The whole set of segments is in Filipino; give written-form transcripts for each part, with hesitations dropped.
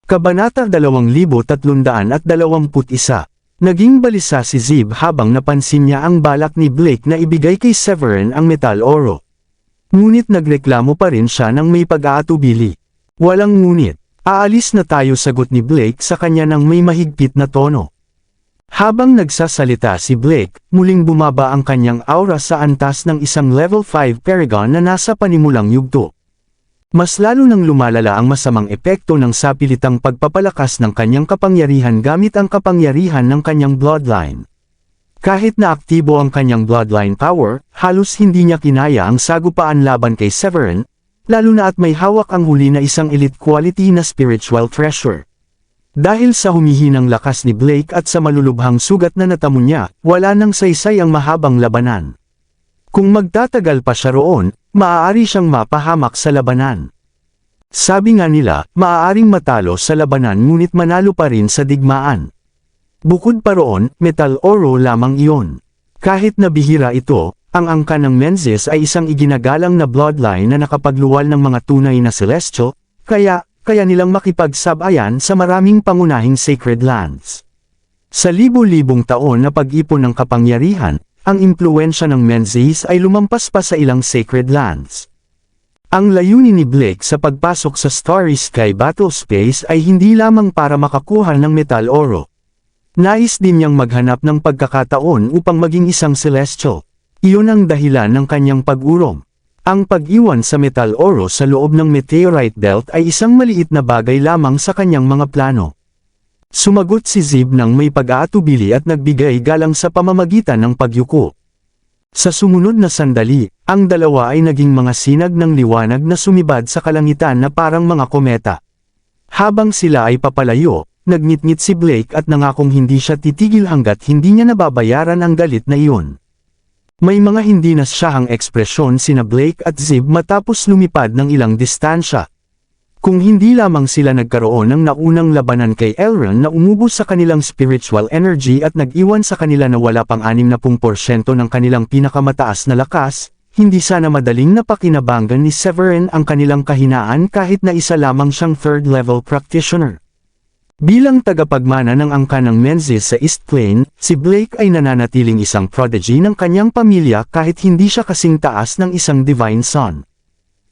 Kabanata 2321. Naging balisa si Zib habang napansin niya ang balak ni Blake na ibigay kay Severin ang metal oro. Ngunit nagreklamo pa rin siya ng may pag-aatubili. Walang ngunit. Aalis na tayo, sagot ni Blake sa kanya ng may mahigpit na tono. Habang nagsasalita si Blake, muling bumaba ang kanyang aura sa antas ng isang level 5 Paragon na nasa panimulang yugto. Mas lalo nang lumalala ang masamang epekto ng sapilitang pagpapalakas ng kanyang kapangyarihan gamit ang kapangyarihan ng kanyang bloodline. Kahit na aktibo ang kanyang bloodline power, halos hindi niya kinaya ang sagupaan laban kay Severin, lalo na at may hawak ang huli na isang elite quality na spiritual treasure. Dahil sa humihinang lakas ni Blake at sa malulubhang sugat na natamo niya, wala nang saysay ang mahabang labanan. Kung magtatagal pa siya roon, maaari siyang mapahamak sa labanan. Sabi nga nila, maaaring matalo sa labanan ngunit manalo pa rin sa digmaan. Bukod pa roon, metal oro lamang iyon. Kahit na bihira ito, ang angka ng Menzies ay isang iginagalang na bloodline na nakapagluwal ng mga tunay na celestial, kaya nilang makipagsabayan sa maraming pangunahing sacred lands. Sa libo-libong taon na pag-ipon ng kapangyarihan, ang impluwensya ng Menzies ay lumampas pa sa ilang sacred lands. Ang layunin ni Blake sa pagpasok sa Starry Sky Battle Space ay hindi lamang para makakuha ng metal oro. Nais din niyang maghanap ng pagkakataon upang maging isang celestial. Iyon ang dahilan ng kanyang pag-urong. Ang pag-iwan sa metal oro sa loob ng meteorite belt ay isang maliit na bagay lamang sa kanyang mga plano. Sumagot si Zib ng may pag-aatubili at nagbigay galang sa pamamagitan ng pagyuko. Sa sumunod na sandali, ang dalawa ay naging mga sinag ng liwanag na sumibad sa kalangitan na parang mga kometa. Habang sila ay papalayo, nagngit-ngit si Blake at nangakong hindi siya titigil hanggat hindi niya nababayaran ang galit na iyon. May mga hindi nasyahang ekspresyon sina Blake at Zib matapos lumipad ng ilang distansya. Kung hindi lamang sila nagkaroon ng naunang labanan kay Elrond na umubos sa kanilang spiritual energy at nag-iwan sa kanila na wala pang 60% ng kanilang pinakamataas na lakas, hindi sana madaling napakinabangan ni Severin ang kanilang kahinaan kahit na isa lamang siyang third-level practitioner. Bilang tagapagmana ng angka ng Menzies sa East Plain, si Blake ay nananatiling isang prodigy ng kanyang pamilya kahit hindi siya kasing taas ng isang divine son.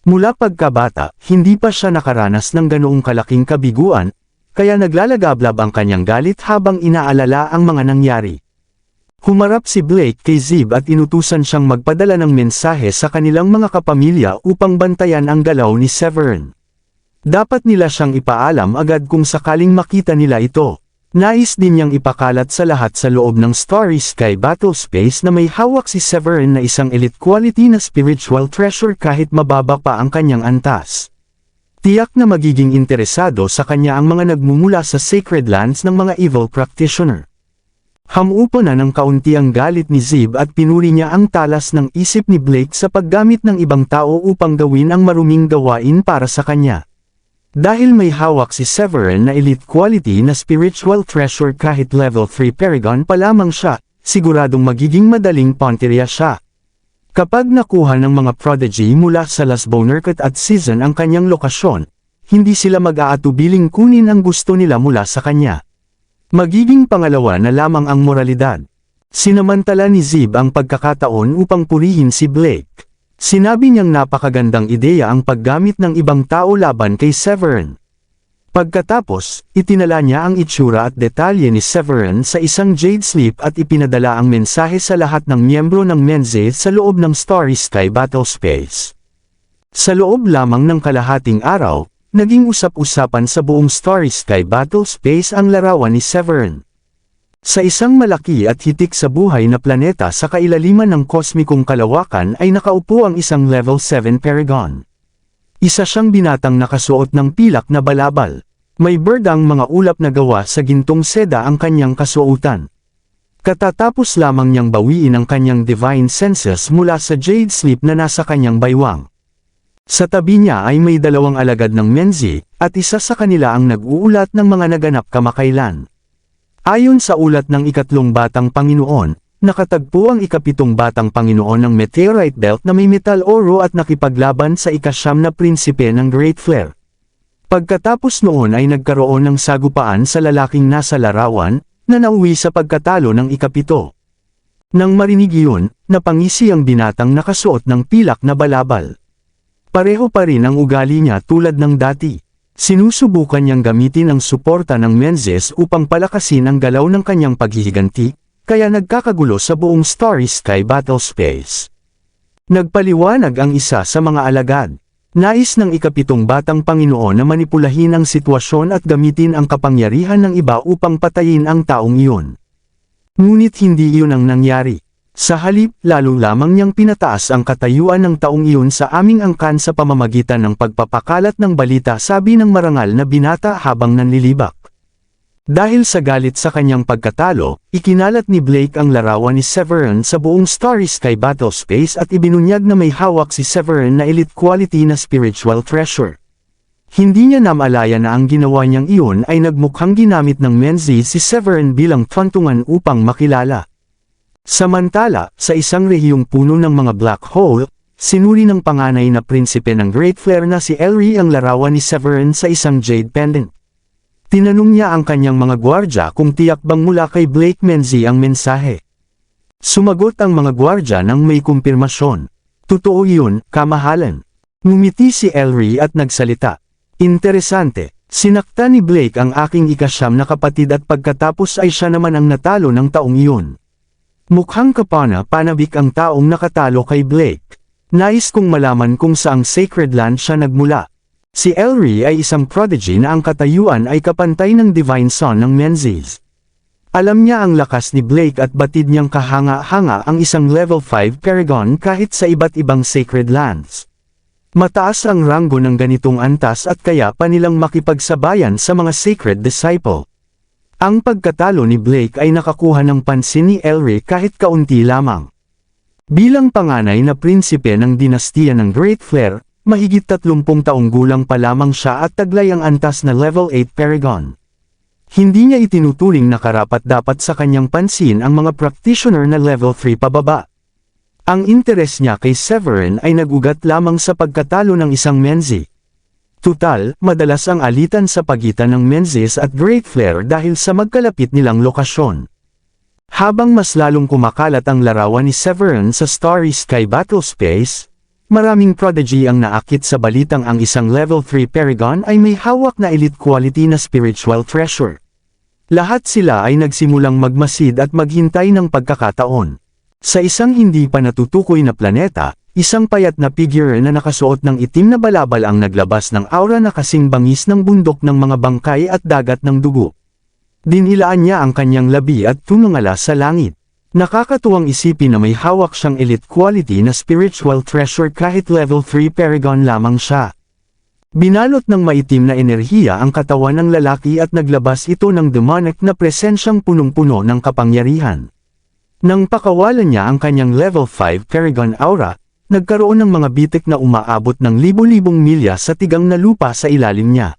Mula pagkabata, hindi pa siya nakaranas ng ganoong kalaking kabiguan, kaya naglalagablab ang kanyang galit habang inaalala ang mga nangyari. Humarap si Blake kay Zib at inutusan siyang magpadala ng mensahe sa kanilang mga kapamilya upang bantayan ang galaw ni Severin. Dapat nila siyang ipaalam agad kung sakaling makita nila ito. Nais din niyang ipakalat sa lahat sa loob ng Starry Sky Battle Space na may hawak si Severin na isang elite quality na spiritual treasure kahit mababa pa ang kanyang antas. Tiyak na magiging interesado sa kanya ang mga nagmumula sa sacred lands ng mga evil practitioner. Hamupo na ng kaunti ang galit ni Zib at pinuri niya ang talas ng isip ni Blake sa paggamit ng ibang tao upang gawin ang maruming gawain para sa kanya. Dahil may hawak si Severin na elite quality na spiritual treasure kahit level 3 Paragon pa lamang siya, siguradong magiging madaling punteriya siya. Kapag nakuha ng mga prodigy mula sa Las Bonerket at Season ang kanyang lokasyon, hindi sila mag-aatubiling kunin ang gusto nila mula sa kanya. Magiging pangalawa na lamang ang moralidad. Sinamantala ni Zib ang pagkakataon upang purihin si Blake. Sinabi niyang napakagandang ideya ang paggamit ng ibang tao laban kay Severin. Pagkatapos, itinala niya ang itsura at detalye ni Severin sa isang jade slip at ipinadala ang mensahe sa lahat ng miyembro ng Menzies sa loob ng Starry Sky Battle Space. Sa loob lamang ng kalahating araw, naging usap-usapan sa buong Starry Sky Battle Space ang larawan ni Severin. Sa isang malaki at hitik sa buhay na planeta sa kailaliman ng kosmikong kalawakan ay nakaupo ang isang level 7 Paragon. Isa siyang binatang nakasuot ng pilak na balabal. May berdang mga ulap na gawa sa gintong seda ang kanyang kasuotan. Katatapos lamang niyang bawiin ang kanyang divine senses mula sa jade slip na nasa kanyang baywang. Sa tabi niya ay may dalawang alagad ng Menzi, at isa sa kanila ang nag-uulat ng mga naganap kamakailan. Ayon sa ulat ng ikatlong batang Panginoon, nakatagpo ang ikapitong batang Panginoon ng meteorite belt na may metal oro at nakipaglaban sa ikasyam na prinsipe ng Great Flare. Pagkatapos noon ay nagkaroon ng sagupaan sa lalaking nasa larawan, na nauwi sa pagkatalo ng ikapito. Nang marinig iyon, napangisi ang binatang nakasuot ng pilak na balabal. Pareho pa rin ang ugali niya tulad ng dati. Sinusubukan niyang gamitin ang suporta ng Menzies upang palakasin ang galaw ng kanyang paghihiganti, kaya nagkakagulo sa buong Starry Sky battle space. Nagpaliwanag ang isa sa mga alagad. Nais ng ikapitong batang Panginoon na manipulahin ang sitwasyon at gamitin ang kapangyarihan ng iba upang patayin ang taong iyon. Ngunit hindi iyon ang nangyari. Sa halip, lalo lamang niyang pinataas ang katayuan ng taong iyon sa aming angkan sa pamamagitan ng pagpapakalat ng balita, sabi ng marangal na binata habang nanlilibak. Dahil sa galit sa kanyang pagkatalo, ikinalat ni Blake ang larawan ni Severin sa buong Starry Sky battle space at ibinunyag na may hawak si Severin na elite quality na spiritual treasure. Hindi niya namalaya na ang ginawa niyang iyon ay nagmukhang ginamit ng Menzies si Severin bilang tuntungan upang makilala. Samantala, sa isang rehiyong puno ng mga black hole, sinuri ng panganay na prinsipe ng Great Flare na si Elry ang larawan ni Severin sa isang jade pendant. Tinanong niya ang kanyang mga gwardya kung tiyak bang mula kay Blake Menzies ang mensahe. Sumagot ang mga gwardya nang may kumpirmasyon. Totoo yun, kamahalan. Ngumiti si Elry at nagsalita. Interesante, sinakta ni Blake ang aking ikasyam na kapatid at pagkatapos ay siya naman ang natalo ng taong iyon. Mukhang kapana-panabik ang taong nakatalo kay Blake. Nais kong malaman kung saang sacred land siya nagmula. Si Elry ay isang prodigy na ang katayuan ay kapantay ng Divine Son ng Menzies. Alam niya ang lakas ni Blake at batid niyang kahanga-hanga ang isang level 5 Paragon kahit sa iba't ibang sacred lands. Mataas ang ranggo ng ganitong antas at kaya pa nilang makipagsabayan sa mga sacred disciple. Ang pagkatalo ni Blake ay nakakuha ng pansin ni Elry kahit kaunti lamang. Bilang panganay na prinsipe ng dinastiya ng Great Flare, mahigit 30 taong gulang pa lamang siya at taglay ang antas na level 8 Paragon. Hindi niya itinuturing na karapat-dapat sa kanyang pansin ang mga practitioner na level 3 pababa. Ang interes niya kay Severin ay nagugat lamang sa pagkatalo ng isang Menzies. Tutal, madalas ang alitan sa pagitan ng Menzies at Great Flare dahil sa magkalapit nilang lokasyon. Habang mas lalong kumakalat ang larawan ni Severin sa Starry Sky battle space, maraming prodigy ang naakit sa balitang ang isang level 3 Paragon ay may hawak na elite quality na spiritual treasure. Lahat sila ay nagsimulang magmasid at maghintay ng pagkakataon. Sa isang hindi pa natutukoy na planeta, isang payat na figure na nakasuot ng itim na balabal ang naglabas ng aura na kasing bangis ng bundok ng mga bangkay at dagat ng dugo. Dinilaan niya ang kanyang labi at tumungala sa langit. Nakakatuwang isipin na may hawak siyang elite quality na spiritual treasure kahit level 3 Paragon lamang siya. Binalot ng maitim na enerhiya ang katawan ng lalaki at naglabas ito ng demonic na presensyang punong-puno ng kapangyarihan. Nang pakawalan niya ang kanyang level 5 Paragon aura, nagkaroon ng mga bitik na umaabot ng libo-libong milya sa tigang na lupa sa ilalim niya.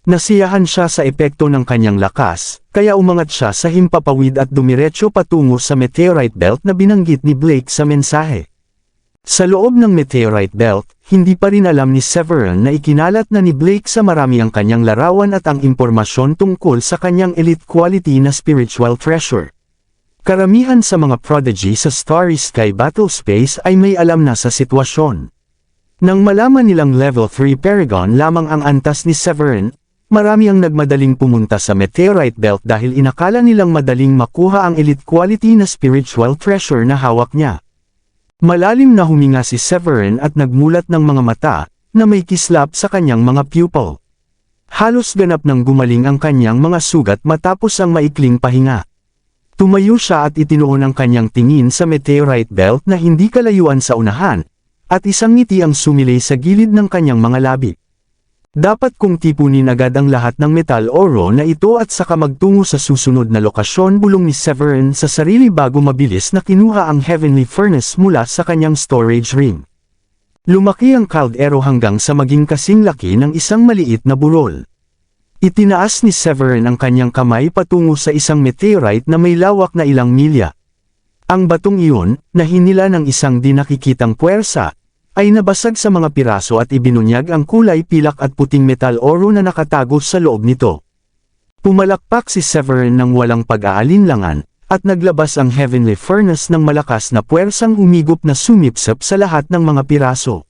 Nasiyahan siya sa epekto ng kanyang lakas, kaya umangat siya sa himpapawid at dumiretso patungo sa meteorite belt na binanggit ni Blake sa mensahe. Sa loob ng meteorite belt, hindi pa rin alam ni Severin na ikinalat na ni Blake sa marami ang kanyang larawan at ang impormasyon tungkol sa kanyang elite quality na spiritual treasure. Karamihan sa mga prodigy sa Starry Sky battle space ay may alam na sa sitwasyon. Nang malaman nilang level 3 Paragon lamang ang antas ni Severin, marami ang nagmadaling pumunta sa meteorite belt dahil inakala nilang madaling makuha ang elite quality na spiritual treasure na hawak niya. Malalim na huminga si Severin at nagmulat ng mga mata, na may kislap sa kanyang mga pupil. Halos ganap nang gumaling ang kanyang mga sugat matapos ang maikling pahinga. Tumayo siya at itinuon ang kanyang tingin sa meteorite belt na hindi kalayuan sa unahan, at isang ngiti ang sumilay sa gilid ng kanyang mga labi. Dapat kong tipunin agad ang lahat ng metal oro na ito at saka magtungo sa susunod na lokasyon, bulong ni Severin sa sarili bago mabilis na kinuha ang heavenly furnace mula sa kanyang storage ring. Lumaki ang kaldero hanggang sa maging kasing laki ng isang maliit na burol. Itinaas ni Severin ang kanyang kamay patungo sa isang meteorite na may lawak na ilang milya. Ang batong iyon, na hinila ng isang di nakikitang puwersa, ay nabasag sa mga piraso at ibinunyag ang kulay pilak at puting metal oro na nakatago sa loob nito. Pumalakpak si Severin ng walang pag-aalinlangan, at naglabas ang Heavenly Furnace ng malakas na puwersang umigop na sumipsip sa lahat ng mga piraso.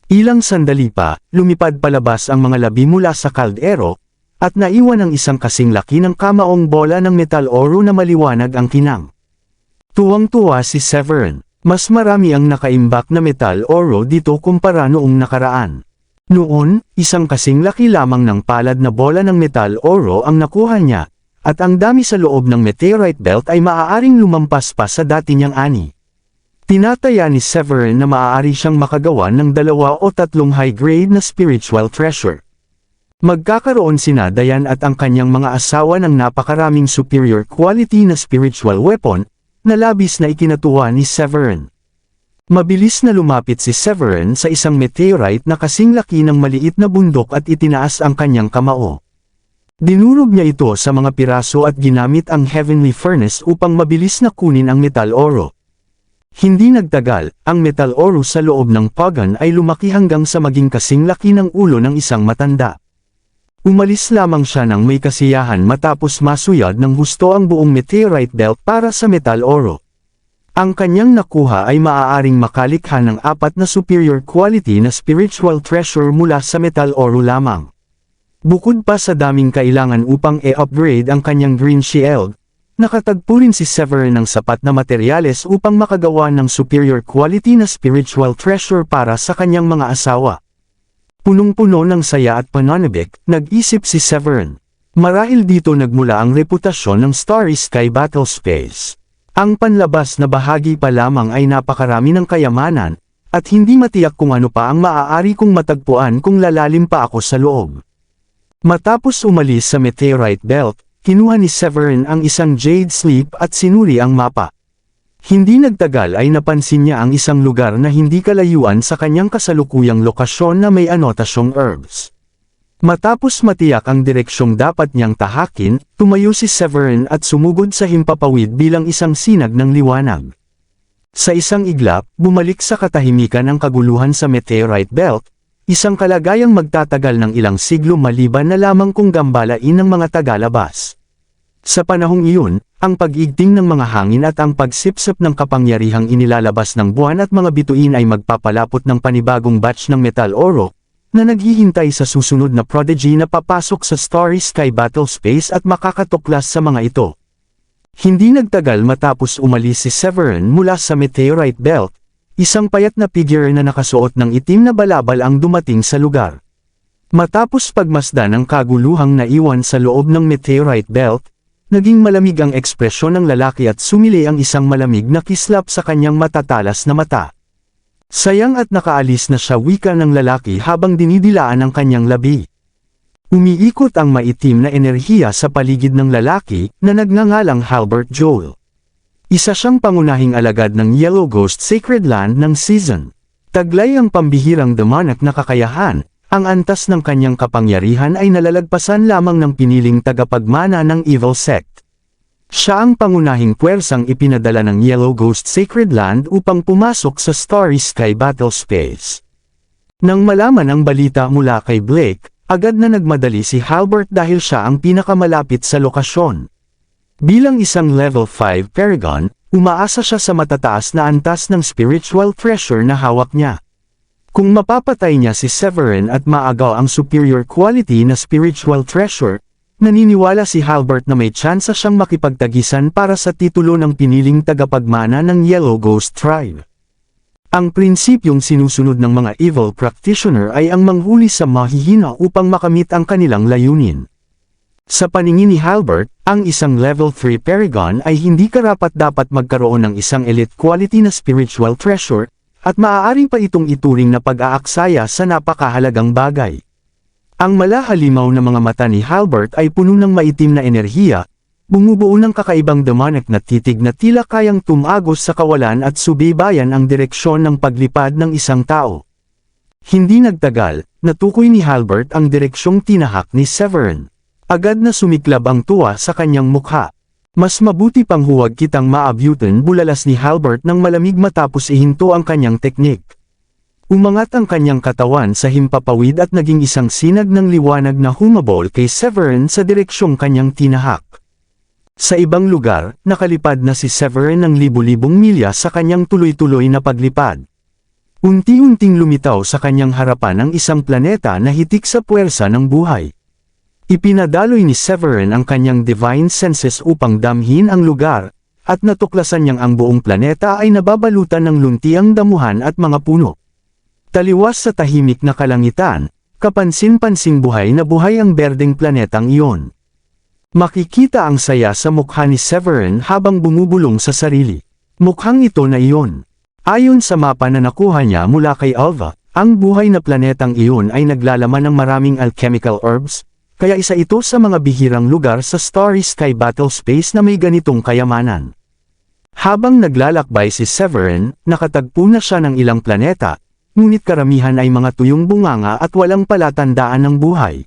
Ilang sandali pa, lumipad palabas ang mga labi mula sa kaldero, at naiwan ang isang kasing laki ng kamaong bola ng metal oro na maliwanag ang kinang. Tuwang-tuwa si Severin. Mas marami ang nakaimbak na metal oro dito kumpara noong nakaraan. Noon, isang kasing laki lamang ng palad na bola ng metal oro ang nakuha niya, at ang dami sa loob ng meteorite belt ay maaaring lumampas pa sa dati niyang ani. Tinataya ni Severin na maaari siyang makagawa ng 2 o 3 high-grade na spiritual treasure. Magkakaroon sina Dayan at ang kanyang mga asawa ng napakaraming superior quality na spiritual weapon, na labis na ikinatuwa ni Severin. Mabilis na lumapit si Severin sa isang meteorite na kasing laki ng maliit na bundok at itinaas ang kanyang kamao. Dinurog niya ito sa mga piraso at ginamit ang Heavenly Furnace upang mabilis na kunin ang metal oro. Hindi nagtagal, ang metal oro sa loob ng pagan ay lumaki hanggang sa maging kasing laki ng ulo ng isang matanda. Umalis lamang siya ng may kasiyahan matapos masuyad ng husto ang buong meteorite belt para sa metal oro. Ang kanyang nakuha ay maaaring makalikha ng 4 na superior quality na spiritual treasure mula sa metal oro lamang. Bukod pa sa daming kailangan upang e-upgrade ang kanyang green shield, nakatagpo rin si Severin ng sapat na materyales upang makagawa ng superior quality na spiritual treasure para sa kanyang mga asawa. Punong-puno ng saya at pananabik, nag-isip si Severin. Marahil dito nagmula ang reputasyon ng Starry Sky Battlespace. Ang panlabas na bahagi pa lamang ay napakarami ng kayamanan, at hindi matiyak kung ano pa ang maaari kong matagpuan kung lalalim pa ako sa loob. Matapos umalis sa meteorite belt, kinuha ni Severin ang isang jade slip at sinuri ang mapa. Hindi nagtagal ay napansin niya ang isang lugar na hindi kalayuan sa kanyang kasalukuyang lokasyon na may anotasyong herbs. Matapos matiyak ang direksyong dapat niyang tahakin, tumayo si Severin at sumugod sa himpapawid bilang isang sinag ng liwanag. Sa isang iglap, bumalik sa katahimikan ang kaguluhan sa meteorite belt, isang kalagayang magtatagal ng ilang siglo maliban na lamang kung gambalain ng mga tagalabas. Sa panahong iyon, ang pag-igting ng mga hangin at ang pagsipsip ng kapangyarihang inilalabas ng buwan at mga bituin ay magpapalapot ng panibagong batch ng metal oro, na naghihintay sa susunod na prodigy na papasok sa Starry Sky Battlespace at makakatuklas sa mga ito. Hindi nagtagal matapos umalis si Severin mula sa meteorite belt, isang payat na figure na nakasuot ng itim na balabal ang dumating sa lugar. Matapos pagmasdan ang kaguluhang naiwan sa loob ng meteorite belt, naging malamig ang ekspresyon ng lalaki at sumili ang isang malamig na kislap sa kanyang matatalas na mata. Sayang at nakaalis na siya, wika ng lalaki habang dinidilaan ang kanyang labi. Umiikot ang maitim na enerhiya sa paligid ng lalaki na nagngangalang Halbert Joel. Isa siyang pangunahing alagad ng Yellow Ghost Sacred Land ng season. Taglay ang pambihirang demonic na kakayahan. Ang antas ng kanyang kapangyarihan ay nalalagpasan lamang ng piniling tagapagmana ng Evil Sect. Siya ang pangunahing puwersang ipinadala ng Yellow Ghost Sacred Land upang pumasok sa Starry Sky Battlespace. Nang malaman ang balita mula kay Blake, agad na nagmadali si Halbert dahil siya ang pinakamalapit sa lokasyon. Bilang isang level 5 Paragon, umaasa siya sa matataas na antas ng spiritual treasure na hawak niya. Kung mapapatay niya si Severin at maagaw ang superior quality na spiritual treasure, naniniwala si Halbert na may tsansa siyang makipagtagisan para sa titulo ng piniling tagapagmana ng Yellow Ghost Tribe. Ang prinsipyong sinusunod ng mga evil practitioner ay ang manghuli sa mahihina upang makamit ang kanilang layunin. Sa paningin ni Halbert, ang isang level 3 Paragon ay hindi karapat-dapat magkaroon ng isang elite quality na spiritual treasure, at maaari pa itong ituring na pag-aaksaya sa napakahalagang bagay. Ang malahalimaw na mga mata ni Halbert ay puno ng maitim na enerhiya, bumubuo ng kakaibang demonic na titig na tila kayang tumagos sa kawalan at subaybayan ang direksyon ng paglipad ng isang tao. Hindi nagtagal, natukoy ni Halbert ang direksyong tinahak ni Severin. Agad na sumiklab ang tuwa sa kanyang mukha. Mas mabuti pang huwag kitang maabutin, bulalas ni Halbert ng malamig matapos ihinto ang kanyang teknik. Umangat ang kanyang katawan sa himpapawid at naging isang sinag ng liwanag na humabol kay Severin sa direksyong kanyang tinahak. Sa ibang lugar, nakalipad na si Severin ng libu-libong milya sa kanyang tuloy-tuloy na paglipad. Unti-unting lumitaw sa kanyang harapan ang isang planeta na hitik sa puwersa ng buhay. Ipinadaloy ni Severin ang kanyang divine senses upang damhin ang lugar, at natuklasan niyang ang buong planeta ay nababalutan ng luntiang damuhan at mga puno. Taliwas sa tahimik na kalangitan, kapansin-pansing buhay na buhay ang berdeng planetang iyon. Makikita ang saya sa mukha ni Severin habang bumubulong sa sarili. Mukhang ito na iyon. Ayon sa mapa na nakuha niya mula kay Alva, ang buhay na planetang iyon ay naglalaman ng maraming alchemical herbs, kaya isa ito sa mga bihirang lugar sa Starry Sky Battlespace na may ganitong kayamanan. Habang naglalakbay si Severin, nakatagpo na siya ng ilang planeta, ngunit karamihan ay mga tuyong bunganga at walang palatandaan ng buhay.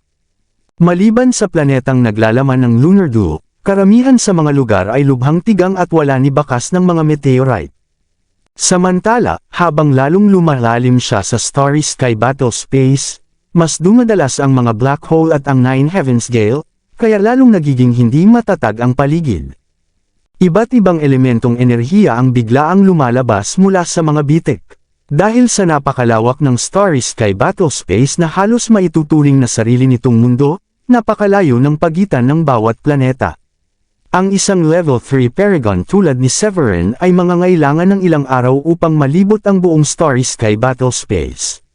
Maliban sa planetang naglalaman ng lunar dew, karamihan sa mga lugar ay lubhang tigang at wala ni bakas ng mga meteorite. Samantala, habang lalong lumalalim siya sa Starry Sky Battlespace, mas dumadalas ang mga black hole at ang Nine Heavens Gale, kaya lalong nagiging hindi matatag ang paligid. Iba't ibang elementong enerhiya ang biglaang lumalabas mula sa mga bitik. Dahil sa napakalawak ng Starry Sky Battlespace na halos maituturing na sarili nitong mundo, napakalayo ng pagitan ng bawat planeta. Ang isang level 3 Paragon tulad ni Severin ay mangangailangan ng ilang araw upang malibot ang buong Starry Sky Battlespace.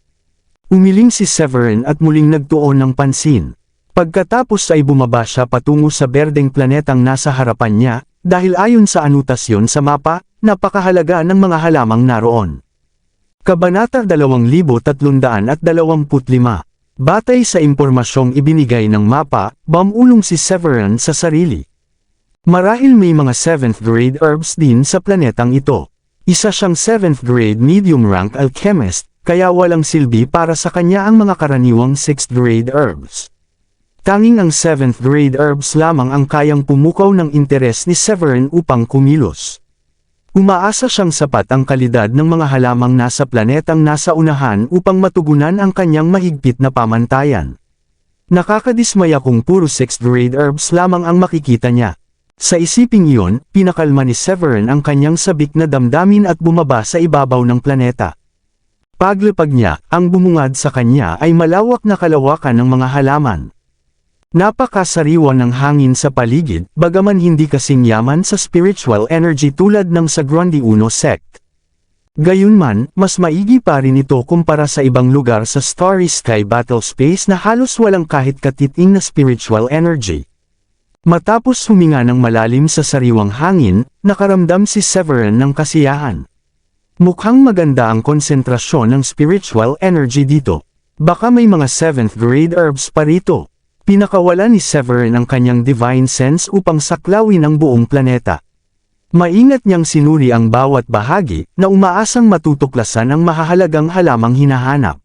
Umiling si Severin at muling nagtuon ng pansin. Pagkatapos ay bumaba siya patungo sa berdeng planetang nasa harapan niya, dahil ayon sa anotasyon sa mapa, napakahalaga ng mga halamang naroon. Kabanata 2325. Batay sa impormasyong ibinigay ng mapa, bumulong si Severin sa sarili. Marahil may mga 7th grade herbs din sa planetang ito. Isa siyang 7th grade medium rank alchemist, kaya walang silbi para sa kanya ang mga karaniwang 6th grade herbs. Tanging ang 7th grade herbs lamang ang kayang pumukaw ng interes ni Severin upang kumilos. Umaasa siyang sapat ang kalidad ng mga halamang nasa planetang nasa unahan upang matugunan ang kanyang mahigpit na pamantayan. Nakakadismaya kung puro 6th grade herbs lamang ang makikita niya. Sa isiping iyon, pinakalma ni Severin ang kanyang sabik na damdamin at bumaba sa ibabaw ng planeta. Paglipag niya, ang bumungad sa kanya ay malawak na kalawakan ng mga halaman. Napakasariwa ng hangin sa paligid, bagaman hindi kasing yaman sa spiritual energy tulad ng sa Grundy Uno sect. Gayunman, mas maigi pa rin ito kumpara sa ibang lugar sa Starry Sky Battlespace na halos walang kahit katiting na spiritual energy. Matapos huminga ng malalim sa sariwang hangin, nakaramdam si Severin ng kasiyahan. Mukhang maganda ang konsentrasyon ng spiritual energy dito. Baka may mga 7th grade herbs pa rito. Pinakawala ni Severin ang kanyang divine sense upang saklawin ang buong planeta. Maingat niyang sinuri ang bawat bahagi na umaasang matutuklasan ang mahahalagang halamang hinahanap.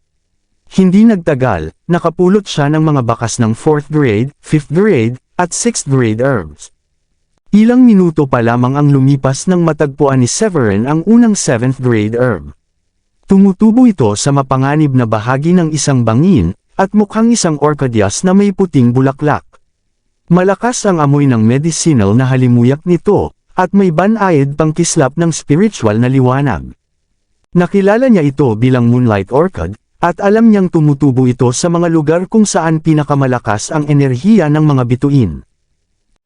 Hindi nagtagal, nakapulot siya ng mga bakas ng 4th grade, 5th grade, at 6th grade herbs. Ilang minuto pa lamang ang lumipas nang matagpuan ni Severin ang unang 7th grade herb. Tumutubo ito sa mapanganib na bahagi ng isang bangin, at mukhang isang orchideas na may puting bulaklak. Malakas ang amoy ng medicinal na halimuyak nito, at may banayad pang kislap ng spiritual na liwanag. Nakilala niya ito bilang Moonlight Orchid, at alam niyang tumutubo ito sa mga lugar kung saan pinakamalakas ang enerhiya ng mga bituin.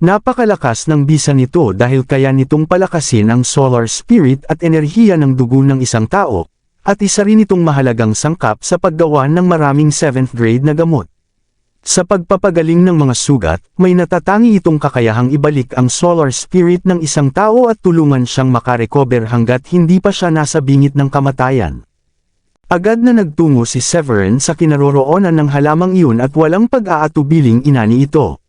Napakalakas ng bisa nito dahil kaya nitong palakasin ang solar spirit at enerhiya ng dugo ng isang tao, at isa rin itong mahalagang sangkap sa paggawa ng maraming 7th grade na gamot. Sa pagpapagaling ng mga sugat, may natatangi itong kakayahang ibalik ang solar spirit ng isang tao at tulungan siyang makarecover hanggat hindi pa siya nasa bingit ng kamatayan. Agad na nagtungo si Severin sa kinaroroonan ng halamang iyon at walang pag-aatubiling inani ito.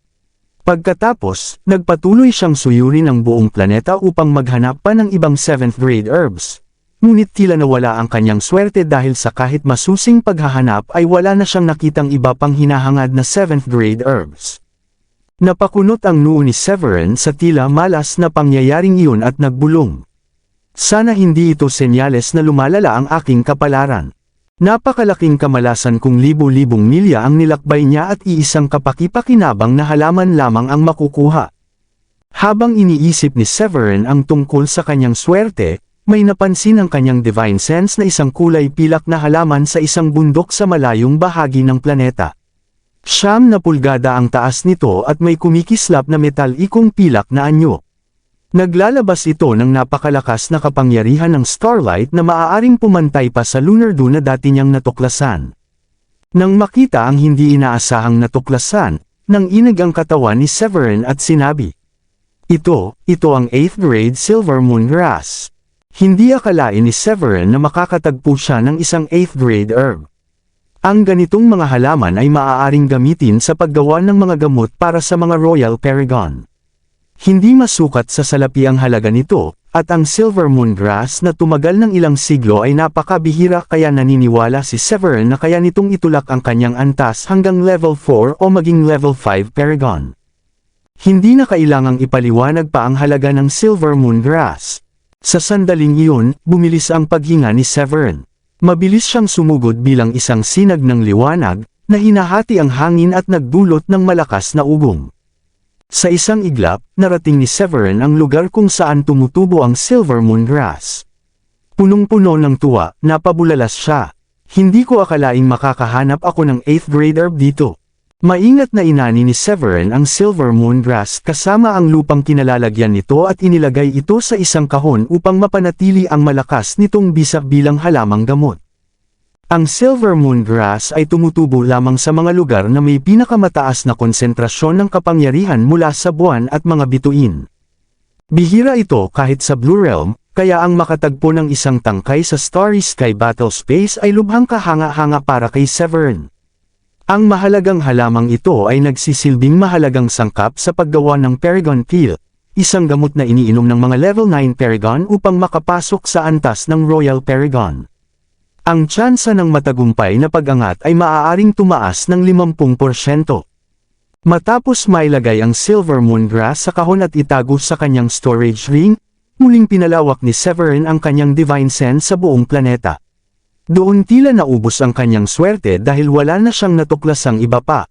Pagkatapos, nagpatuloy siyang suyurin ang buong planeta upang maghanap pa ng ibang 7th grade herbs. Ngunit tila nawala ang kanyang swerte dahil sa kahit masusing paghahanap ay wala na siyang nakitang iba pang hinahangad na 7th grade herbs. Napakunot ang noo ni Severin sa tila malas na pangyayaring iyon at nagbulong. Sana hindi ito senyales na lumalala ang aking kapalaran. Napakalaking kamalasan kung libo-libong milya ang nilakbay niya at iisang kapaki-pakinabang na halaman lamang ang makukuha. Habang iniisip ni Severin ang tungkol sa kanyang swerte, may napansin ang kanyang divine sense na isang kulay pilak na halaman sa isang bundok sa malayong bahagi ng planeta. 9 pulgada ang taas nito at may kumikislap na metalikong pilak na anyo. Naglalabas ito ng napakalakas na kapangyarihan ng starlight na maaaring pumantay pa sa lunar dew na dati niyang natuklasan. Nang makita ang hindi inaasahang natuklasan, nanginig ang katawan ni Severin at sinabi, Ito ang 8th grade silver moon grass. Hindi akalain ni Severin na makakatagpo siya ng isang 8th grade herb. Ang ganitong mga halaman ay maaaring gamitin sa paggawa ng mga gamot para sa mga royal paragon. Hindi masukat sa salapi ang halaga nito, at ang silver moon grass na tumagal ng ilang siglo ay napakabihira kaya naniniwala si Severin na kaya nitong itulak ang kanyang antas hanggang level 4 o maging level 5 paragon. Hindi na kailangang ipaliwanag pa ang halaga ng silver moon grass. Sa sandaling iyon, bumilis ang paghinga ni Severin. Mabilis siyang sumugod bilang isang sinag ng liwanag, na hinahati ang hangin at nagdulot ng malakas na ugong. Sa isang iglap, narating ni Severin ang lugar kung saan tumutubo ang silver moon grass. Punong-puno ng tuwa, napabulalas siya. Hindi ko akalaing makakahanap ako ng 8th grade herb dito. Maingat na inani ni Severin ang silver moon grass kasama ang lupang kinalalagyan nito at inilagay ito sa isang kahon upang mapanatili ang malakas nitong bisak bilang halamang gamot. Ang silver moon grass ay tumutubo lamang sa mga lugar na may pinakamataas na konsentrasyon ng kapangyarihan mula sa buwan at mga bituin. Bihira ito kahit sa Blue Realm, kaya ang makatagpo ng isang tangkay sa Starry Sky Battle Space ay lubhang kahanga-hanga para kay Severin. Ang mahalagang halamang ito ay nagsisilbing mahalagang sangkap sa paggawa ng Paragon Pill, isang gamot na iniinom ng mga level 9 Paragon upang makapasok sa antas ng Royal Paragon. Ang tsansa ng matagumpay na pag-angat ay maaaring tumaas ng 50%. Matapos mailagay ang silver moon grass sa kahon at itago sa kanyang storage ring, muling pinalawak ni Severin ang kanyang divine sense sa buong planeta. Doon tila naubos ang kanyang swerte dahil wala na siyang natuklasang iba pa.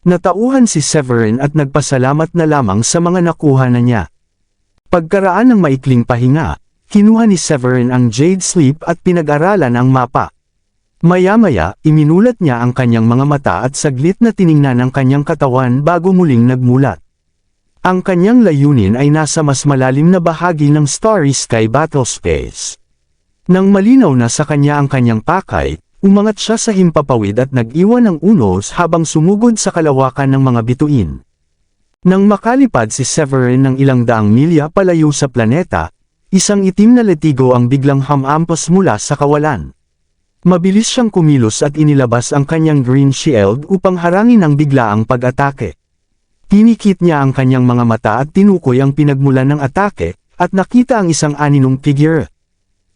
Natauhan si Severin at nagpasalamat na lamang sa mga nakuha na niya. Pagkaraan ng maikling pahinga, kinuha ni Severin ang Jade Sleep at pinag-aralan ang mapa. Maya-maya, iminulat niya ang kanyang mga mata at saglit na tiningnan ang kanyang katawan bago muling nagmulat. Ang kanyang layunin ay nasa mas malalim na bahagi ng Starry Sky Battle Space. Nang malinaw na sa kanya ang kanyang pakay, umangat siya sa himpapawid at nag-iwan ng unos habang sumugod sa kalawakan ng mga bituin. Nang makalipad si Severin ng ilang daang milya palayo sa planeta, isang itim na letigo ang biglang hamampas mula sa kawalan. Mabilis siyang kumilos at inilabas ang kanyang green shield upang harangin ang biglaang pag-atake. Tinikit niya ang kanyang mga mata at tinukoy ang pinagmulan ng atake, at nakita ang isang aninong figure.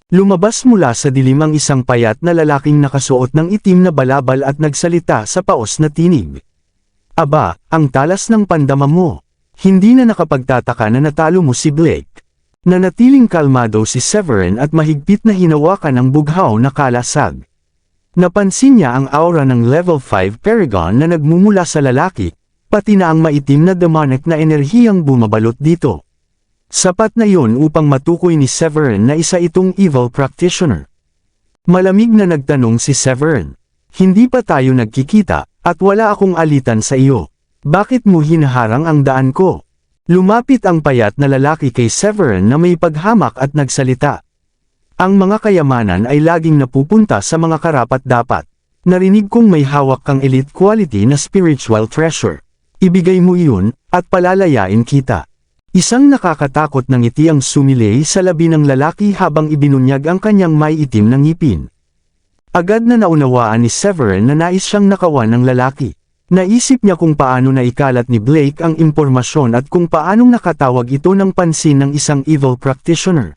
Lumabas mula sa dilim ang isang payat na lalaking nakasuot ng itim na balabal at nagsalita sa paos na tinig. Aba, ang talas ng pandama mo. Hindi na nakapagtataka na natalo mo si Blake. Nanatiling kalmado si Severin at mahigpit na hinawakan ang bughaw na kalasag. Napansin niya ang aura ng level 5 Paragon na nagmumula sa lalaki, pati na ang maitim na demonic na enerhiyang bumabalot dito. Sapat na iyon upang matukoy ni Severin na isa itong evil practitioner. Malamig na nagtanong si Severin, "Hindi pa tayo nagkikita, at wala akong alitan sa iyo. Bakit mo hinaharang ang daan ko?" Lumapit ang payat na lalaki kay Severin na may paghamak at nagsalita. "Ang mga kayamanan ay laging napupunta sa mga karapat-dapat. Narinig kong may hawak kang elite quality na spiritual treasure. Ibigay mo iyon, at palalayain kita." Isang nakakatakot na ngiti ang sumilay sa labi ng lalaki habang ibinunyag ang kanyang may itim na ngipin. Agad na naunawaan ni Severin na nais siyang nakawan ng lalaki. Naisip niya kung paano naikalat ni Blake ang impormasyon at kung paanong nakatawag ito ng pansin ng isang evil practitioner.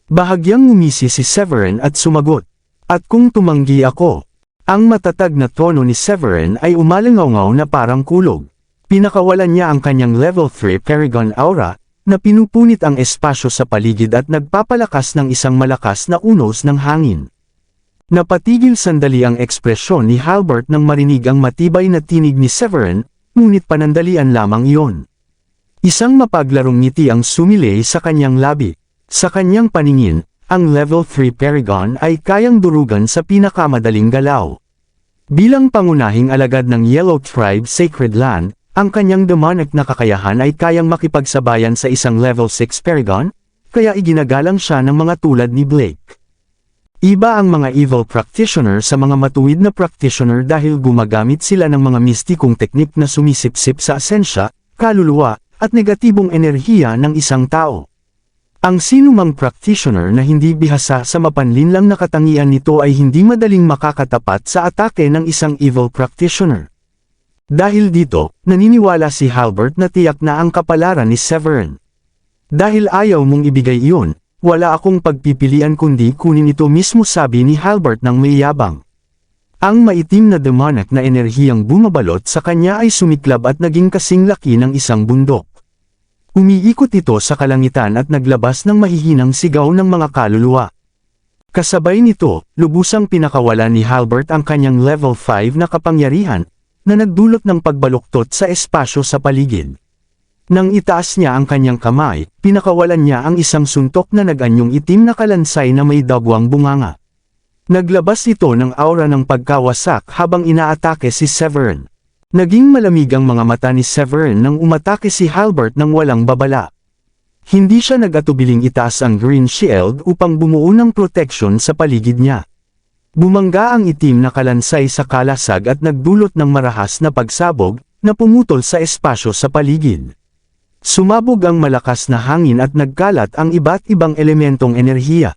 Bahagyang ngumisi si Severin at sumagot, "At kung tumanggi ako?" Ang matatag na tono ni Severin ay umalingaw na parang kulog. Pinakawalan niya ang kanyang level 3 Paragon Aura, na pinupunit ang espasyo sa paligid at nagpapalakas ng isang malakas na unos ng hangin. Napatigil sandali ang ekspresyon ni Halbert nang marinig ang matibay na tinig ni Severin, ngunit panandalian lamang iyon. Isang mapaglarong ngiti ang sumilay sa kanyang labi. Sa kanyang paningin, ang Level 3 Paragon ay kayang durugan sa pinakamadaling galaw. Bilang pangunahing alagad ng Yellow Tribe Sacred Land, ang kanyang demonic na kakayahan ay kayang makipagsabayan sa isang Level 6 Paragon, kaya iginagalang siya ng mga tulad ni Blake. Iba ang mga evil practitioner sa mga matuwid na practitioner dahil gumagamit sila ng mga mistikong teknik na sumisipsip sa asensya, kaluluwa, at negatibong enerhiya ng isang tao. Ang sinumang practitioner na hindi bihasa sa mapanlinlang na katangian nito ay hindi madaling makakatapat sa atake ng isang evil practitioner. Dahil dito, naniniwala si Halbert na tiyak na ang kapalaran ni Severin. Dahil ayaw mong ibigay iyon, wala akong pagpipilian kundi kunin ito mismo, sabi ni Halbert ng may yabang. Ang maitim na demonic na enerhiyang bumabalot sa kanya ay sumiklab at naging kasing laki ng isang bundok. Umiikot ito sa kalangitan at naglabas ng mahihinang sigaw ng mga kaluluwa. Kasabay nito, lubusang pinakawalan ni Halbert ang kanyang level 5 na kapangyarihan, na nagdulot ng pagbaluktot sa espasyo sa paligid. Nang itaas niya ang kanyang kamay, pinakawalan niya ang isang suntok na nag-anyong itim na kalansay na may dagwang bunganga. Naglabas ito ng aura ng pagkawasak habang inaatake si Severin. Naging malamig ang mga mata ni Severin nang umatake si Halbert ng walang babala. Hindi siya nag-atubiling itaas ang green shield upang bumuo ng protection sa paligid niya. Bumangga ang itim na kalansay sa kalasag at nagdulot ng marahas na pagsabog, na pumutol sa espasyo sa paligid. Sumabog ang malakas na hangin at nagkalat ang iba't ibang elementong enerhiya.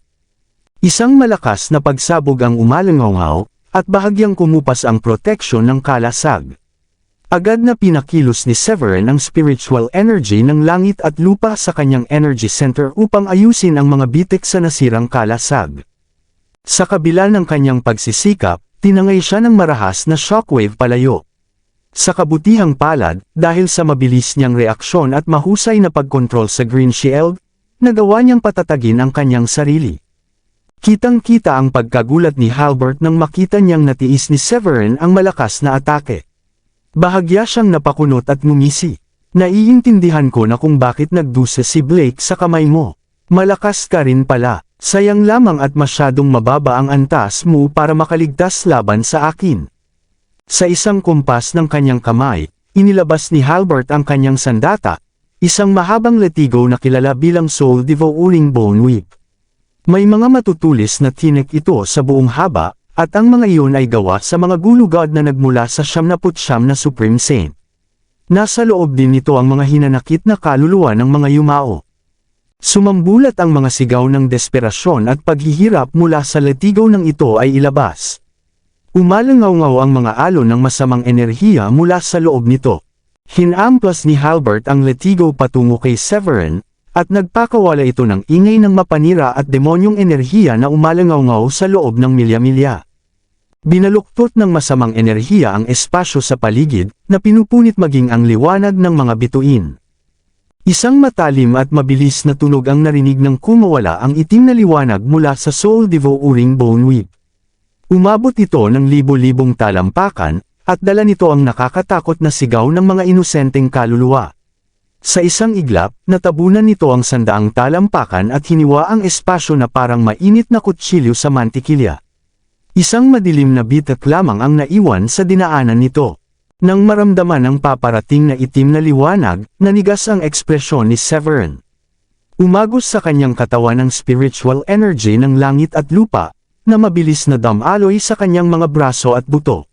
Isang malakas na pagsabog ang umalangaw at bahagyang kumupas ang protection ng kalasag. Agad na pinakilos ni Severin ang spiritual energy ng langit at lupa sa kanyang energy center upang ayusin ang mga bitik sa nasirang kalasag. Sa kabila ng kanyang pagsisikap, tinangay siya ng marahas na shockwave palayo. Sa kabutihang palad, dahil sa mabilis niyang reaksyon at mahusay na pagkontrol sa green shield, nagawa niyang patatagin ang kanyang sarili. Kitang-kita ang pagkagulat ni Halbert nang makita niyang natiis ni Severin ang malakas na atake. Bahagya siyang napakunot at ngumisi. Naiintindihan ko na kung bakit nagdusa si Blake sa kamay mo. Malakas ka rin pala. Sayang lamang at masyadong mababa ang antas mo para makaligtas laban sa akin. Sa isang kumpas ng kanyang kamay, inilabas ni Halbert ang kanyang sandata, isang mahabang latigo na kilala bilang Soul Devouring Bone Whip. May mga matutulis na tinik ito sa buong haba, at ang mga iyon ay gawa sa mga gulugod na nagmula sa 79 na Supreme Saint. Nasa loob din nito ang mga hinanakit na kaluluwa ng mga yumao. Sumambulat ang mga sigaw ng desperasyon at paghihirap mula sa latigo ng ito ay ilabas. Umalangaw-ngaw ang mga alon ng masamang enerhiya mula sa loob nito. Hinamplas ni Halbert ang latigo patungo kay Severin, at nagpakawala ito ng ingay ng mapanira at demonyong enerhiya na umalangaw-ngaw sa loob ng milya-milya. Binaluktot ng masamang enerhiya ang espasyo sa paligid, na pinupunit maging ang liwanag ng mga bituin. Isang matalim at mabilis na tunog ang narinig nang kumawala ang itim na liwanag mula sa Soul Devouring Bone Whip. Umabot ito ng libo-libong talampakan, at dala nito ang nakakatakot na sigaw ng mga inosenteng kaluluwa. Sa isang iglap, natabunan nito ang sandaang talampakan at hiniwa ang espasyo na parang mainit na kutsilyo sa mantikilya. Isang madilim na bitak lamang ang naiwan sa dinaanan nito. Nang maramdaman ang paparating na itim na liwanag, nanigas ang ekspresyon ni Severin. Umagos sa kanyang katawan ang spiritual energy ng langit at lupa, na mabilis na damaloy sa kanyang mga braso at buto.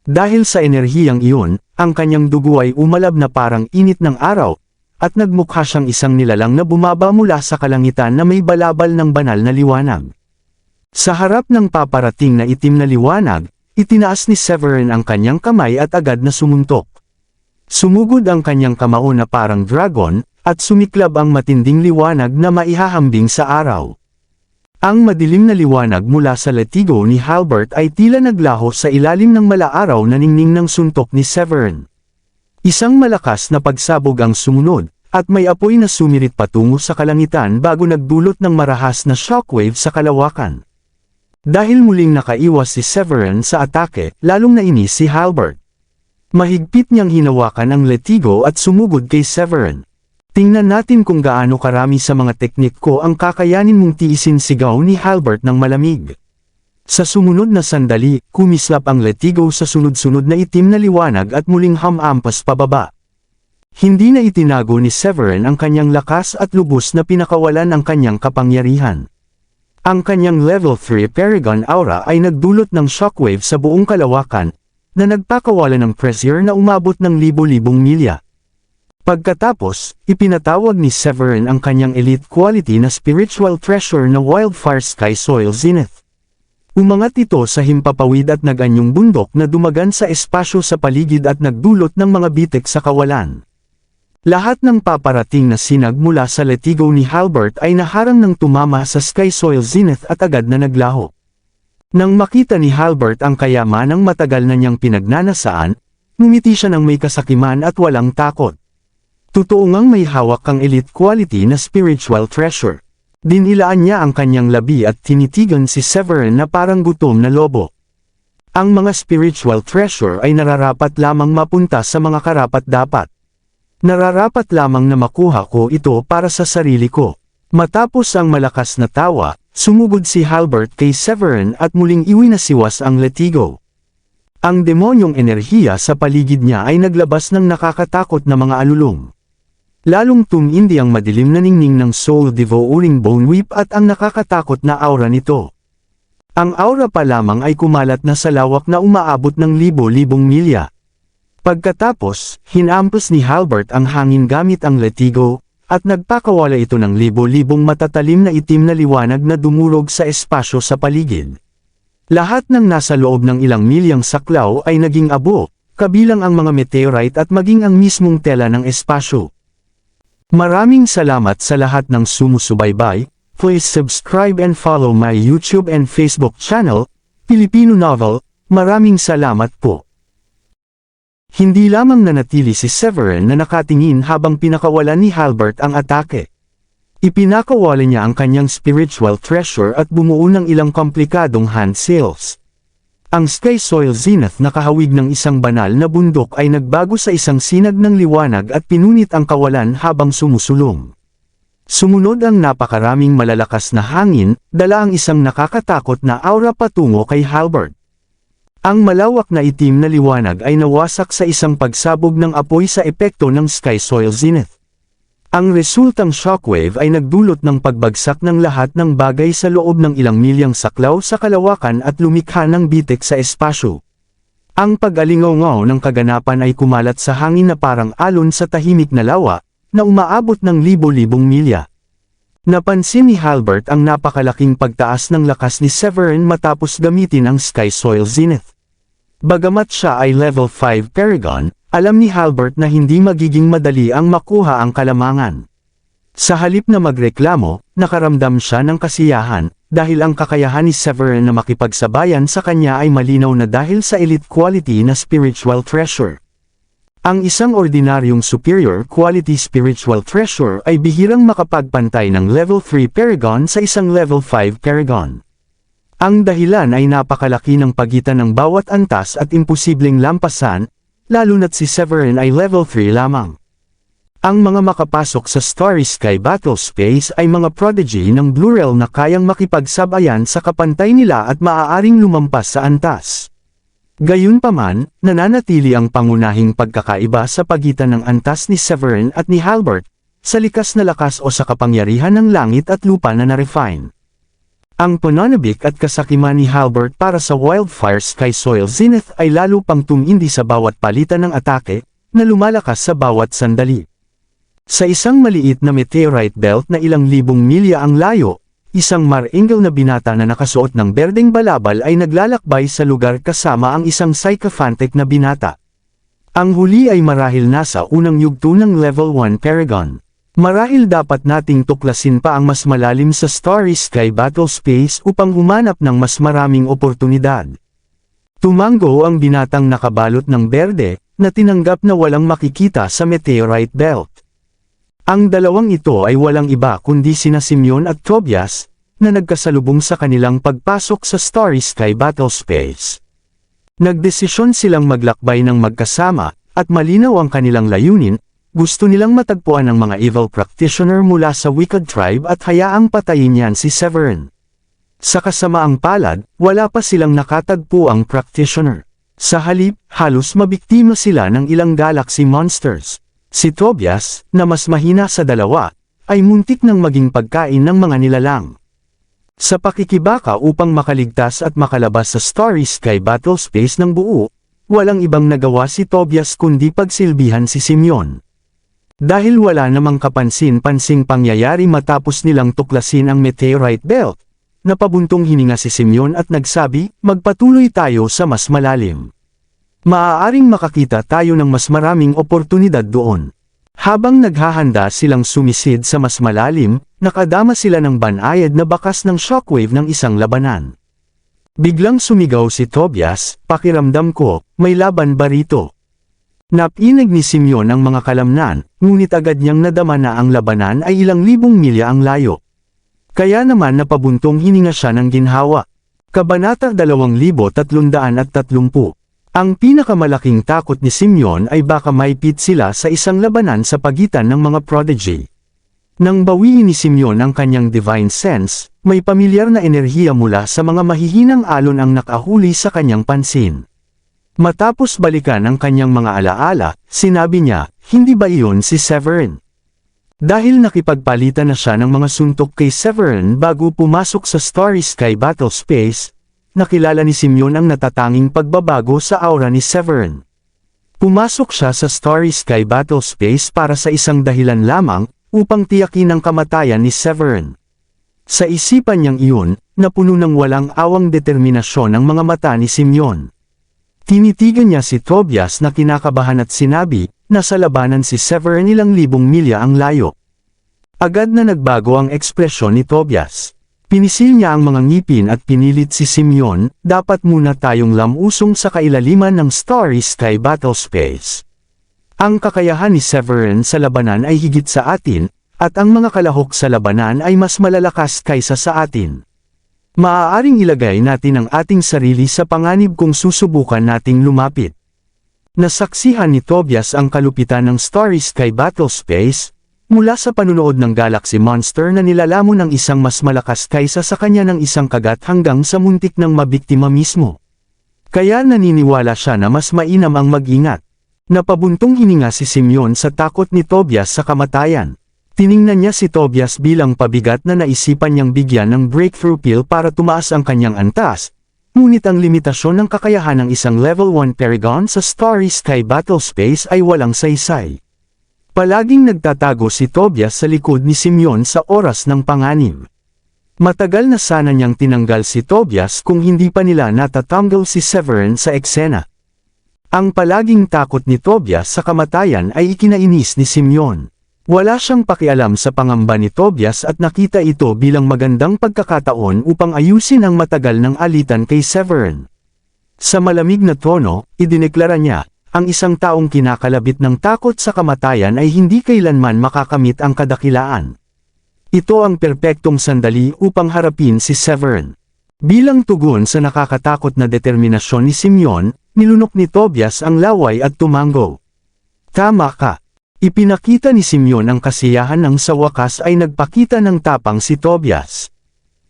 Dahil sa enerhiyang iyon, ang kanyang dugo ay umalab na parang init ng araw, at nagmukha siyang isang nilalang na bumaba mula sa kalangitan na may balabal ng banal na liwanag. Sa harap ng paparating na itim na liwanag, itinaas ni Severin ang kanyang kamay at agad na sumuntok. Sumugod ang kanyang kamao na parang dragon, at sumiklab ang matinding liwanag na maihahambing sa araw. Ang madilim na liwanag mula sa latigo ni Halbert ay tila naglaho sa ilalim ng malaaraw na ningning ng suntok ni Severin. Isang malakas na pagsabog ang sumunod, at may apoy na sumirit patungo sa kalangitan bago nagdulot ng marahas na shockwave sa kalawakan. Dahil muling nakaiwas si Severin sa atake, lalong nainis si Halbert. Mahigpit niyang hinawakan ang latigo at sumugod kay Severin. Tingnan natin kung gaano karami sa mga teknik ko ang kakayanin mong tiisin, sigaw ni Halbert ng malamig. Sa sumunod na sandali, kumislap ang latigo sa sunod-sunod na itim na liwanag at muling hamampas pababa. Hindi na itinago ni Severin ang kanyang lakas at lubos na pinakawalan ang kanyang kapangyarihan. Ang kanyang level 3 Paragon Aura ay nagdulot ng shockwave sa buong kalawakan, na nagpakawalan ng pressure na umabot ng libo-libong milya. Pagkatapos, ipinatawag ni Severin ang kanyang elite quality na spiritual treasure na Wildfire Sky Soil Zenith. Umangat ito sa himpapawid at naganyong bundok na dumagan sa espasyo sa paligid at nagdulot ng mga bitik sa kawalan. Lahat ng paparating na sinag mula sa latigo ni Halbert ay naharang ng tumama sa Sky Soil Zenith at agad na naglaho. Nang makita ni Halbert ang kayamanang matagal na niyang pinagnanasaan, ngumiti siya ng may kasakiman at walang takot. Totoo ngang may hawak kang elite quality na spiritual treasure. Dinilaan niya ang kanyang labi at tinitigan si Severin na parang gutom na lobo. Ang mga spiritual treasure ay nararapat lamang mapunta sa mga karapat-dapat. Nararapat lamang na makuha ko ito para sa sarili ko. Matapos ang malakas na tawa, sumugod si Halbert kay Severin at muling iwinasiwas ang latigo. Ang demonyong enerhiya sa paligid niya ay naglabas ng nakakatakot na mga alulong. Lalong tumindi ang madilim na ningning ng Soul Devouring Bone Whip at ang nakakatakot na aura nito. Ang aura pa lamang ay kumalat na sa lawak na umaabot ng libo-libong milya. Pagkatapos, hinampas ni Halbert ang hangin gamit ang latigo, at nagpakawala ito ng libo-libong matatalim na itim na liwanag na dumurog sa espasyo sa paligid. Lahat ng nasa loob ng ilang milyang saklaw ay naging abo, kabilang ang mga meteorite at maging ang mismong tela ng espasyo. Maraming salamat sa lahat ng sumusubaybay. Please subscribe and follow my YouTube and Facebook channel, Filipino Novel. Maraming salamat po. Hindi lamang nanatili si Severin na nakatingin habang pinakawalan ni Halbert ang atake. Ipinakawala niya ang kanyang spiritual treasure at bumuo ng ilang komplikadong hand seals. Ang Sky Soil Zenith na kahawig ng isang banal na bundok ay nagbago sa isang sinag ng liwanag at pinunit ang kawalan habang sumusulong. Sumunod ang napakaraming malalakas na hangin, dala ang isang nakakatakot na aura patungo kay Halbert. Ang malawak na itim na liwanag ay nawasak sa isang pagsabog ng apoy sa epekto ng Sky Soil Zenith. Ang resultang shockwave ay nagdulot ng pagbagsak ng lahat ng bagay sa loob ng ilang milyang saklaw sa kalawakan at lumikha ng bitik sa espasyo. Ang pag-alingaw ng kaganapan ay kumalat sa hangin na parang alon sa tahimik na lawa, na umaabot ng libo-libong milya. Napansin ni Halbert ang napakalaking pagtaas ng lakas ni Severin matapos gamitin ang Sky Soil Zenith. Bagamat siya ay level 5 Paragon, alam ni Halbert na hindi magiging madali ang makuha ang kalamangan. Sa halip na magreklamo, nakaramdam siya ng kasiyahan, dahil ang kakayahan ni Severin na makipagsabayan sa kanya ay malinaw na dahil sa elite quality na spiritual treasure. Ang isang ordinaryong superior quality spiritual treasure ay bihirang makapagpantay ng level 3 Paragon sa isang level 5 Paragon. Ang dahilan ay napakalaki ng pagitan ng bawat antas at imposibleng lampasan, lalo na't si Severin ay level 3 lamang. Ang mga makapasok sa Starry Sky Battle Space ay mga prodigy ng Blue Realm na kayang makipagsabayan sa kapantay nila at maaaring lumampas sa antas. Gayunpaman, nananatili ang pangunahing pagkakaiba sa pagitan ng antas ni Severin at ni Halbert, sa likas na lakas o sa kapangyarihan ng langit at lupa na na-refine. Ang pananabik at kasakiman ni Halbert para sa Wildfire Sky Soil Zenith ay lalo pang tumindi sa bawat palitan ng atake, na lumalakas sa bawat sandali. Sa isang maliit na meteorite belt na ilang libong milya ang layo, isang maringal na binata na nakasuot ng berdeng balabal ay naglalakbay sa lugar kasama ang isang sycophantic na binata. Ang huli ay marahil nasa unang yugto ng level 1 Paragon. Marahil dapat nating tuklasin pa ang mas malalim sa Starry Sky Battle Space upang humanap ng mas maraming oportunidad. Tumango ang binatang nakabalot ng berde, na tinanggap na walang makikita sa meteorite belt. Ang dalawang ito ay walang iba kundi sina Simeon at Tobias, na nagkasalubong sa kanilang pagpasok sa Starry Sky Battlespace. Nagdesisyon silang maglakbay ng magkasama, at malinaw ang kanilang layunin. Gusto nilang matagpuan ang mga evil practitioner mula sa Wicked Tribe at hayaang patayin niyan si Severin. Sa kasamaang palad, wala pa silang nakatagpo ang practitioner. Sa halip, halos mabiktima sila ng ilang galaxy monsters. Si Tobias, na mas mahina sa dalawa, ay muntik nang maging pagkain ng mga nilalang. Sa pakikibaka upang makaligtas at makalabas sa Starry Sky Battlespace ng buo, walang ibang nagawa si Tobias kundi pagsilbihan si Simeon. Dahil wala namang kapansin-pansing pangyayari matapos nilang tuklasin ang meteorite belt, napabuntong hininga si Simeon at nagsabi, magpatuloy tayo sa mas malalim. Maaaring makakita tayo ng mas maraming oportunidad doon. Habang naghahanda silang sumisid sa mas malalim, nakadama sila ng banayad na bakas ng shockwave ng isang labanan. Biglang sumigaw si Tobias, pakiramdam ko, may laban ba rito? Napinig ni Simeon ang mga kalamnan, ngunit agad niyang nadama na ang labanan ay ilang libong milya ang layo. Kaya naman napabuntong hininga siya ng ginhawa. Kabanata 2330. Ang pinakamalaking takot ni Simeon ay baka maipit sila sa isang labanan sa pagitan ng mga prodigy. Nang bawiin ni Simeon ang kanyang divine sense, may pamilyar na enerhiya mula sa mga mahihinang alon ang nakahuli sa kanyang pansin. Matapos balikan ang kanyang mga alaala, sinabi niya, hindi ba iyon si Severin? Dahil nakipagpalitan na siya ng mga suntok kay Severin bago pumasok sa Starry Sky Battlespace, nakilala ni Simeon ang natatanging pagbabago sa aura ni Severin. Pumasok siya sa Starry Sky Battlespace para sa isang dahilan lamang, upang tiyakin ang kamatayan ni Severin. Sa isipan niyang iyon, napuno ng walang awang determinasyon ang mga mata ni Simeon. Tinitigan niya si Tobias na kinakabahan at sinabi, nasa labanan si Severin ilang libong milya ang layo. Agad na nagbago ang ekspresyon ni Tobias. Pinisil niya ang mga ngipin at pinilit si Simeon, dapat muna tayong lamusong sa kailaliman ng Starry Sky Battlespace. Ang kakayahan ni Severin sa labanan ay higit sa atin, at ang mga kalahok sa labanan ay mas malalakas kaysa sa atin. Maaaring ilagay natin ang ating sarili sa panganib kung susubukan nating lumapit. Nasaksihan ni Tobias ang kalupitan ng Starry Sky Battlespace, mula sa panunood ng Galaxy Monster na nilalamon ng isang mas malakas kaysa sa kanya ng isang kagat hanggang sa muntik ng mabiktima mismo. Kaya naniniwala siya na mas mainam ang mag-ingat. Napabuntong hininga si Simeon sa takot ni Tobias sa kamatayan. Tiningnan niya si Tobias bilang pabigat na naisipan niyang bigyan ng breakthrough pill para tumaas ang kanyang antas, ngunit ang limitasyon ng kakayahan ng isang level 1 Paragon sa Starry Sky Battlespace ay walang saysay. Palaging nagtatago si Tobias sa likod ni Simeon sa oras ng panganib. Matagal na sana niyang tinanggal si Tobias kung hindi pa nila natatanggal si Severin sa eksena. Ang palaging takot ni Tobias sa kamatayan ay ikinainis ni Simeon. Wala siyang pakialam sa pangamba ni Tobias at nakita ito bilang magandang pagkakataon upang ayusin ang matagal ng alitan kay Severin. Sa malamig na tono, idineklara niya, ang isang taong kinakalabit ng takot sa kamatayan ay hindi kailanman makakamit ang kadakilaan. Ito ang perpektong sandali upang harapin si Severin. Bilang tugon sa nakakatakot na determinasyon ni Simeon, nilunok ni Tobias ang laway at tumango. Tama ka. Ipinakita ni Simeon ang kasiyahan nang sa wakas ay nagpakita ng tapang si Tobias.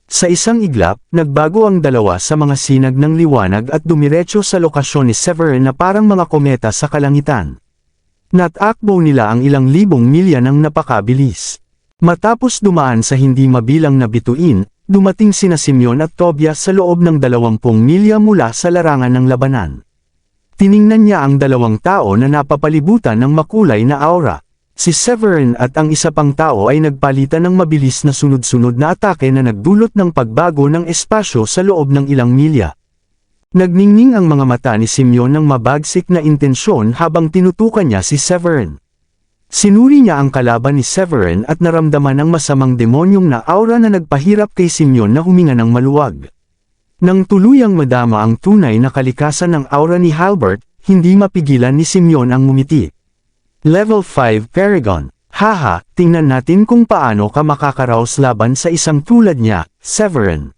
Sa isang iglap, nagbago ang dalawa sa mga sinag ng liwanag at dumiretso sa lokasyon ni Severin na parang mga kometa sa kalangitan. Natakbo nila ang ilang libong milya ng napakabilis. Matapos dumaan sa hindi mabilang na bituin, dumating sina Simeon at Tobias sa loob ng 20 milya mula sa larangan ng labanan. Tiningnan niya ang dalawang tao na napapalibutan ng makulay na aura. Si Severin at ang isa pang tao ay nagpalitan ng mabilis na sunod-sunod na atake na nagdulot ng pagbago ng espasyo sa loob ng ilang milya. Nagningning ang mga mata ni Simeon ng mabagsik na intensyon habang tinutukan niya si Severin. Sinuri niya ang kalaban ni Severin at naramdaman ang masamang demonyong na aura na nagpahirap kay Simeon na huminga ng maluwag. Nang tuluyang madama ang tunay na kalikasan ng aura ni Halbert, hindi mapigilan ni Simeon ang ngumiti. Level 5 Paragon. Haha, tingnan natin kung paano ka makakaraos laban sa isang tulad niya, Severin.